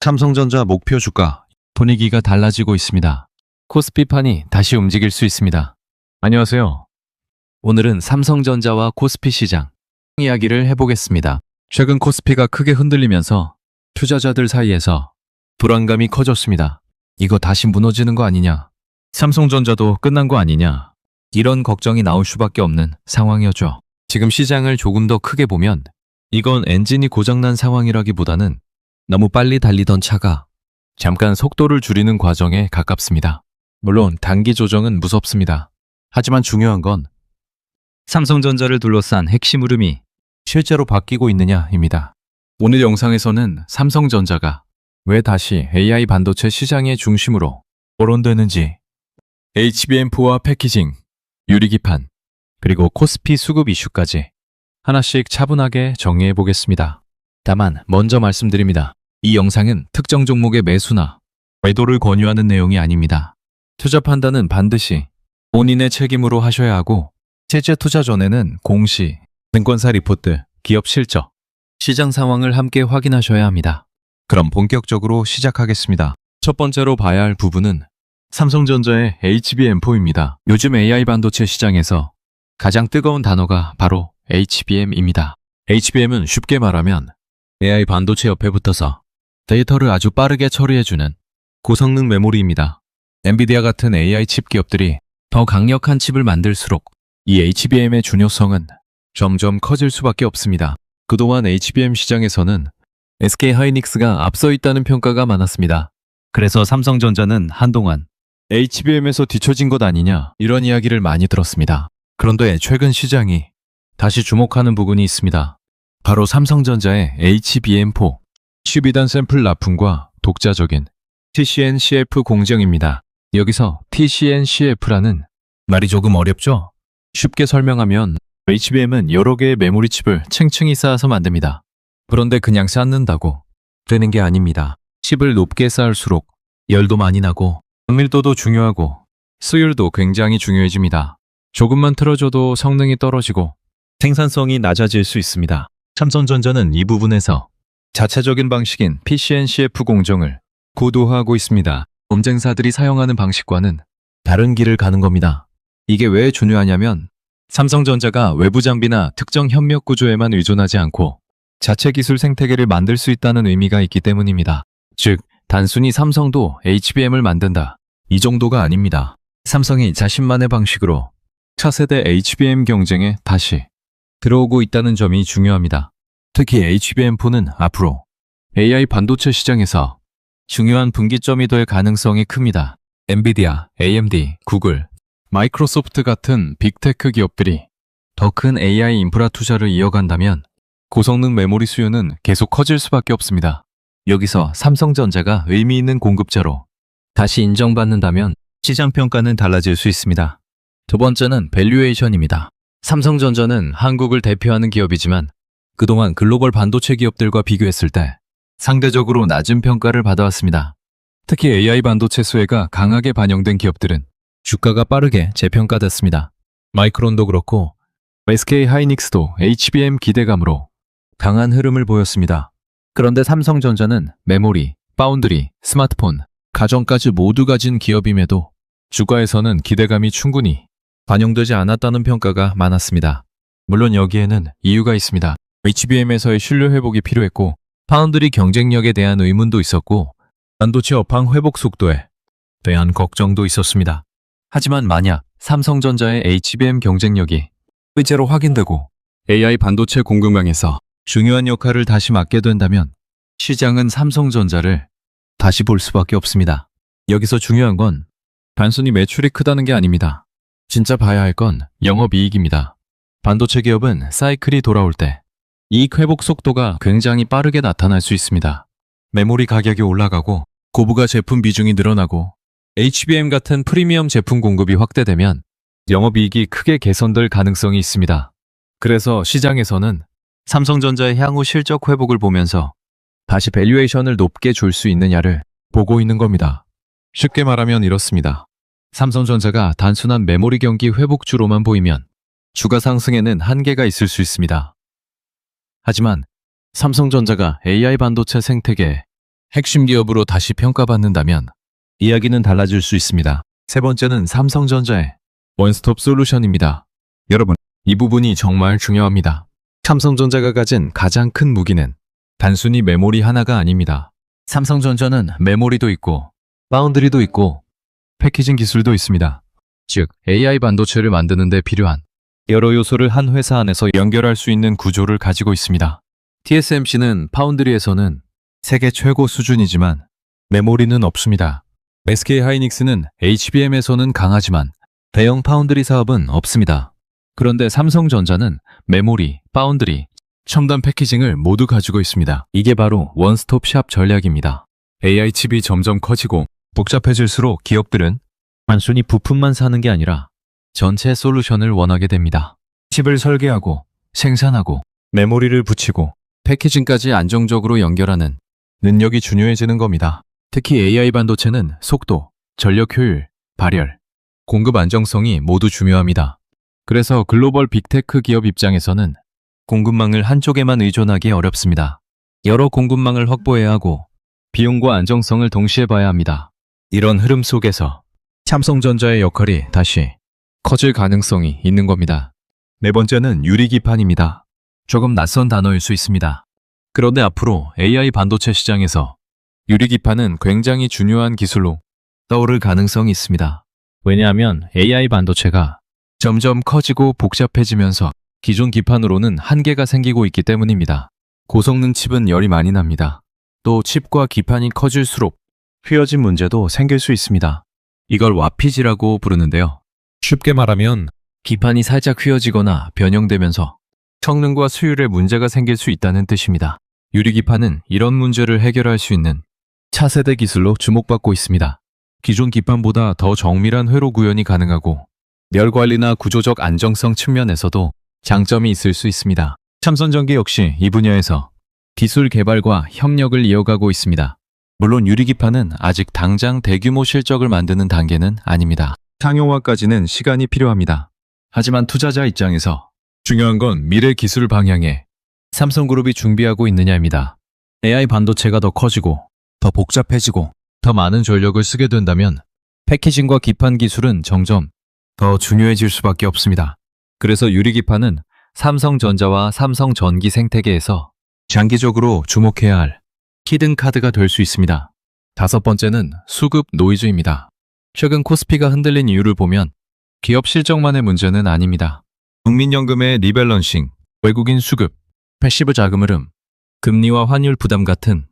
삼성전자 목표 주가 분위기가 달라지고 있습니다. 코스피판이 다시 움직일 수 있습니다. 안녕하세요. 오늘은 삼성전자와 코스피 시장 이야기를 해보겠습니다. 최근 코스피가 크게 흔들리면서 투자자들 사이에서 불안감이 커졌습니다. 이거 다시 무너지는 거 아니냐? 삼성전자도 끝난 거 아니냐? 이런 걱정이 나올 수밖에 없는 상황이었죠. 지금 시장을 조금 더 크게 보면 이건 엔진이 고장난 상황이라기보다는 너무 빨리 달리던 차가 잠깐 속도를 줄이는 과정에 가깝습니다. 물론 단기 조정은 무섭습니다. 하지만 중요한 건 삼성전자를 둘러싼 핵심 흐름이 실제로 바뀌고 있느냐입니다. 오늘 영상에서는 삼성전자가 왜 다시 AI 반도체 시장의 중심으로 거론되는지, HBM4와 패키징, 유리기판, 그리고 코스피 수급 이슈까지 하나씩 차분하게 정리해 보겠습니다. 다만 먼저 말씀드립니다. 이 영상은 특정 종목의 매수나 매도를 권유하는 내용이 아닙니다. 투자 판단은 반드시 본인의 책임으로 하셔야 하고, 실제 투자 전에는 공시, 증권사 리포트, 기업 실적, 시장 상황을 함께 확인하셔야 합니다. 그럼 본격적으로 시작하겠습니다. 첫 번째로 봐야 할 부분은 삼성전자의 HBM4입니다. 요즘 AI 반도체 시장에서 가장 뜨거운 단어가 바로 HBM입니다. HBM은 쉽게 말하면 AI 반도체 옆에 붙어서 데이터를 아주 빠르게 처리해주는 고성능 메모리입니다. 엔비디아 같은 AI 칩 기업들이 더 강력한 칩을 만들수록 이 HBM의 중요성은 점점 커질 수밖에 없습니다. 그동안 HBM 시장에서는 SK 하이닉스가 앞서 있다는 평가가 많았습니다. 그래서 삼성전자는 한동안 HBM에서 뒤처진 것 아니냐, 이런 이야기를 많이 들었습니다. 그런데 최근 시장이 다시 주목하는 부분이 있습니다. 바로 삼성전자의 HBM4 12단 샘플 납품과 독자적인 TCNCF 공정입니다. 여기서 TCNCF라는 말이 조금 어렵죠? 쉽게 설명하면 HBM은 여러 개의 메모리 칩을 층층이 쌓아서 만듭니다. 그런데 그냥 쌓는다고 되는 게 아닙니다. 칩을 높게 쌓을수록 열도 많이 나고 정밀도도 중요하고 수율도 굉장히 중요해집니다. 조금만 틀어줘도 성능이 떨어지고 생산성이 낮아질 수 있습니다. 삼성전자는 이 부분에서 자체적인 방식인 PCNCF 공정을 고도화하고 있습니다. 경쟁사들이 사용하는 방식과는 다른 길을 가는 겁니다. 이게 왜 중요하냐면 삼성전자가 외부 장비나 특정 협력 구조에만 의존하지 않고 자체 기술 생태계를 만들 수 있다는 의미가 있기 때문입니다. 즉, 단순히 삼성도 HBM을 만든다, 이 정도가 아닙니다. 삼성이 자신만의 방식으로 차세대 HBM 경쟁에 다시 들어오고 있다는 점이 중요합니다. 특히 HBM4는 앞으로 AI 반도체 시장에서 중요한 분기점이 될 가능성이 큽니다. 엔비디아, AMD, 구글, 마이크로소프트 같은 빅테크 기업들이 더 큰 AI 인프라 투자를 이어간다면 고성능 메모리 수요는 계속 커질 수밖에 없습니다. 여기서 삼성전자가 의미 있는 공급자로 다시 인정받는다면 시장 평가는 달라질 수 있습니다. 두 번째는 밸류에이션입니다. 삼성전자는 한국을 대표하는 기업이지만 그동안 글로벌 반도체 기업들과 비교했을 때 상대적으로 낮은 평가를 받아왔습니다. 특히 AI 반도체 수혜가 강하게 반영된 기업들은 주가가 빠르게 재평가됐습니다. 마이크론도 그렇고 SK 하이닉스도 HBM 기대감으로 강한 흐름을 보였습니다. 그런데 삼성전자는 메모리, 파운드리, 스마트폰, 가전까지 모두 가진 기업임에도 주가에서는 기대감이 충분히 반영되지 않았다는 평가가 많았습니다. 물론 여기에는 이유가 있습니다. HBM에서의 신뢰 회복이 필요했고, 파운드리 경쟁력에 대한 의문도 있었고, 반도체 업황 회복 속도에 대한 걱정도 있었습니다. 하지만 만약 삼성전자의 HBM 경쟁력이 실제로 확인되고 AI 반도체 공급망에서 중요한 역할을 다시 맡게 된다면 시장은 삼성전자를 다시 볼 수밖에 없습니다. 여기서 중요한 건 단순히 매출이 크다는 게 아닙니다. 진짜 봐야 할 건 영업이익입니다. 반도체 기업은 사이클이 돌아올 때 이익 회복 속도가 굉장히 빠르게 나타날 수 있습니다. 메모리 가격이 올라가고 고부가 제품 비중이 늘어나고 HBM 같은 프리미엄 제품 공급이 확대되면 영업이익이 크게 개선될 가능성이 있습니다. 그래서 시장에서는 삼성전자의 향후 실적 회복을 보면서 다시 밸류에이션을 높게 줄 수 있느냐를 보고 있는 겁니다. 쉽게 말하면 이렇습니다. 삼성전자가 단순한 메모리 경기 회복주로만 보이면 주가 상승에는 한계가 있을 수 있습니다. 하지만 삼성전자가 AI 반도체 생태계에 핵심 기업으로 다시 평가받는다면 이야기는 달라질 수 있습니다. 세 번째는 삼성전자의 원스톱 솔루션입니다. 여러분, 이 부분이 정말 중요합니다. 삼성전자가 가진 가장 큰 무기는 단순히 메모리 하나가 아닙니다. 삼성전자는 메모리도 있고 파운드리도 있고 패키징 기술도 있습니다. 즉, AI 반도체를 만드는 데 필요한 여러 요소를 한 회사 안에서 연결할 수 있는 구조를 가지고 있습니다. TSMC는 파운드리에서는 세계 최고 수준이지만 메모리는 없습니다. SK 하이닉스는 HBM에서는 강하지만 대형 파운드리 사업은 없습니다. 그런데 삼성전자는 메모리, 파운드리, 첨단 패키징을 모두 가지고 있습니다. 이게 바로 원스톱 샵 전략입니다. AI 칩이 점점 커지고 복잡해질수록 기업들은 단순히 부품만 사는 게 아니라 전체 솔루션을 원하게 됩니다. 칩을 설계하고 생산하고 메모리를 붙이고 패키징까지 안정적으로 연결하는 능력이 중요해지는 겁니다. 특히 AI 반도체는 속도, 전력 효율, 발열, 공급 안정성이 모두 중요합니다. 그래서 글로벌 빅테크 기업 입장에서는 공급망을 한쪽에만 의존하기 어렵습니다. 여러 공급망을 확보해야 하고 비용과 안정성을 동시에 봐야 합니다. 이런 흐름 속에서 삼성전자의 역할이 다시 커질 가능성이 있는 겁니다. 네 번째는 유리기판입니다. 조금 낯선 단어일 수 있습니다. 그런데 앞으로 AI 반도체 시장에서 유리기판은 굉장히 중요한 기술로 떠오를 가능성이 있습니다. 왜냐하면 AI 반도체가 점점 커지고 복잡해지면서 기존 기판으로는 한계가 생기고 있기 때문입니다. 고성능 칩은 열이 많이 납니다. 또 칩과 기판이 커질수록 휘어진 문제도 생길 수 있습니다. 이걸 와피지라고 부르는데요. 쉽게 말하면 기판이 살짝 휘어지거나 변형되면서 성능과 수율에 문제가 생길 수 있다는 뜻입니다. 유리기판은 이런 문제를 해결할 수 있는 차세대 기술로 주목받고 있습니다. 기존 기판보다 더 정밀한 회로 구현이 가능하고 열 관리나 구조적 안정성 측면에서도 장점이 있을 수 있습니다. 삼성전기 역시 이 분야에서 기술 개발과 협력을 이어가고 있습니다. 물론 유리기판은 아직 당장 대규모 실적을 만드는 단계는 아닙니다. 상용화까지는 시간이 필요합니다. 하지만 투자자 입장에서 중요한 건 미래 기술 방향에 삼성그룹이 준비하고 있느냐입니다. AI 반도체가 더 커지고 더 복잡해지고 더 많은 전력을 쓰게 된다면 패키징과 기판 기술은 점점 더 중요해질 수밖에 없습니다. 그래서 유리기판은 삼성전자와 삼성전기 생태계에서 장기적으로 주목해야 할 히든카드가 될 수 있습니다. 다섯 번째는 수급 노이즈입니다. 최근 코스피가 흔들린 이유를 보면 기업 실적만의 문제는 아닙니다. 국민연금의 리밸런싱, 외국인 수급, 패시브 자금 흐름, 금리와 환율 부담 같은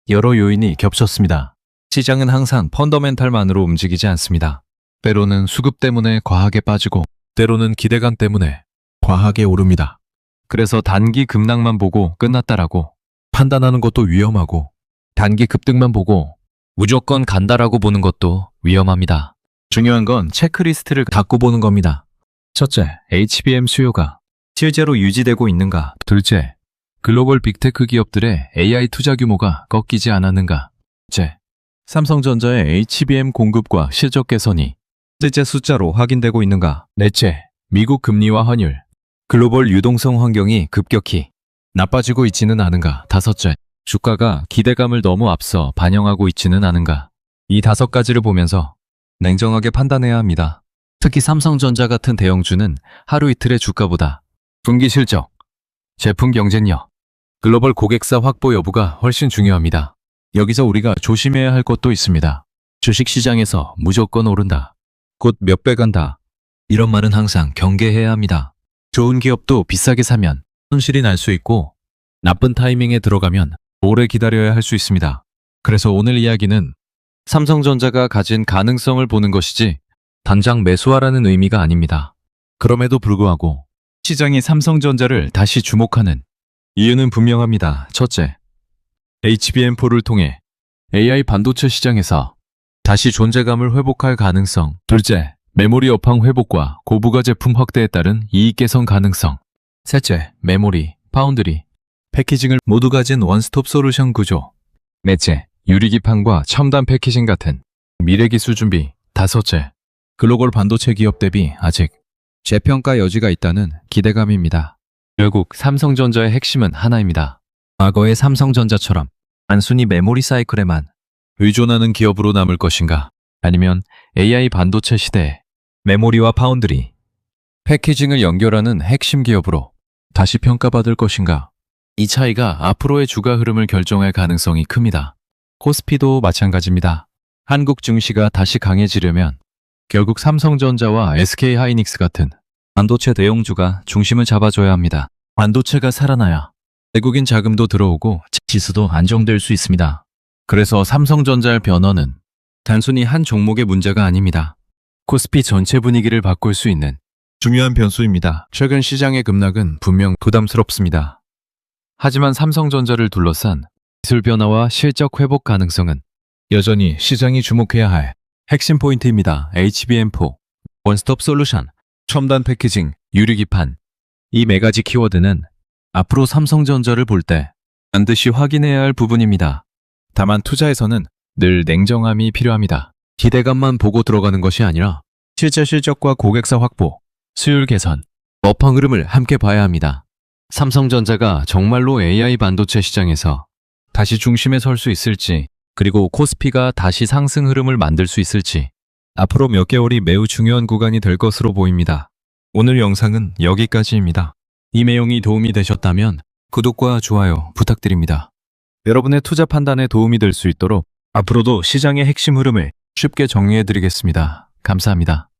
여러 요인이 겹쳤습니다. 시장은 항상 펀더멘탈만으로 움직이지 않습니다. 때로는 수급 때문에 과하게 빠지고 때로는 기대감 때문에 과하게 오릅니다. 그래서 단기 급락만 보고 끝났다라고 판단하는 것도 위험하고 단기 급등만 보고 무조건 간다라고 보는 것도 위험합니다. 중요한 건 체크리스트를 닫고 보는 겁니다. 첫째, HBM 수요가 실제로 유지되고 있는가? 둘째, 글로벌 빅테크 기업들의 AI 투자 규모가 꺾이지 않았는가? 셋째, 삼성전자의 HBM 공급과 실적 개선이 실제 숫자로 확인되고 있는가? 넷째, 미국 금리와 환율, 글로벌 유동성 환경이 급격히 나빠지고 있지는 않은가? 다섯째, 주가가 기대감을 너무 앞서 반영하고 있지는 않은가? 이 다섯 가지를 보면서 냉정하게 판단해야 합니다. 특히 삼성전자 같은 대형주는 하루 이틀의 주가보다 분기 실적, 제품 경쟁력, 글로벌 고객사 확보 여부가 훨씬 중요합니다. 여기서 우리가 조심해야 할 것도 있습니다. 주식시장에서 무조건 오른다, 곧 몇 배 간다, 이런 말은 항상 경계해야 합니다. 좋은 기업도 비싸게 사면 손실이 날 수 있고 나쁜 타이밍에 들어가면 오래 기다려야 할 수 있습니다. 그래서 오늘 이야기는 삼성전자가 가진 가능성을 보는 것이지 당장 매수하라는 의미가 아닙니다. 그럼에도 불구하고 시장이 삼성전자를 다시 주목하는 이유는 분명합니다. 첫째, HBM4를 통해 AI 반도체 시장에서 다시 존재감을 회복할 가능성. 둘째, 메모리 업황 회복과 고부가 제품 확대에 따른 이익 개선 가능성. 셋째, 메모리, 파운드리, 패키징을 모두 가진 원스톱 솔루션 구조. 넷째, 유리기판과 첨단 패키징 같은 미래 기술 준비. 다섯째, 글로벌 반도체 기업 대비 아직 재평가 여지가 있다는 기대감입니다. 결국 삼성전자의 핵심은 하나입니다. 과거의 삼성전자처럼 단순히 메모리 사이클에만 의존하는 기업으로 남을 것인가? 아니면 AI 반도체 시대에 메모리와 파운드리, 패키징을 연결하는 핵심 기업으로 다시 평가받을 것인가? 이 차이가 앞으로의 주가 흐름을 결정할 가능성이 큽니다. 코스피도 마찬가지입니다. 한국 증시가 다시 강해지려면 결국 삼성전자와 SK하이닉스 같은 반도체 대형주가 중심을 잡아줘야 합니다. 반도체가 살아나야 외국인 자금도 들어오고 지수도 안정될 수 있습니다. 그래서 삼성전자의 변화는 단순히 한 종목의 문제가 아닙니다. 코스피 전체 분위기를 바꿀 수 있는 중요한 변수입니다. 최근 시장의 급락은 분명 부담스럽습니다. 하지만 삼성전자를 둘러싼 기술 변화와 실적 회복 가능성은 여전히 시장이 주목해야 할 핵심 포인트입니다. HBM4, 원스톱 솔루션, 첨단 패키징, 유리기판. 이 네 가지 키워드는 앞으로 삼성전자를 볼 때 반드시 확인해야 할 부분입니다. 다만 투자에서는 늘 냉정함이 필요합니다. 기대감만 보고 들어가는 것이 아니라 실제 실적과 고객사 확보, 수율 개선, 업황 흐름을 함께 봐야 합니다. 삼성전자가 정말로 AI 반도체 시장에서 다시 중심에 설 수 있을지, 그리고 코스피가 다시 상승 흐름을 만들 수 있을지 앞으로 몇 개월이 매우 중요한 구간이 될 것으로 보입니다. 오늘 영상은 여기까지입니다. 이 내용이 도움이 되셨다면 구독과 좋아요 부탁드립니다. 여러분의 투자 판단에 도움이 될 수 있도록 앞으로도 시장의 핵심 흐름을 쉽게 정리해드리겠습니다. 감사합니다.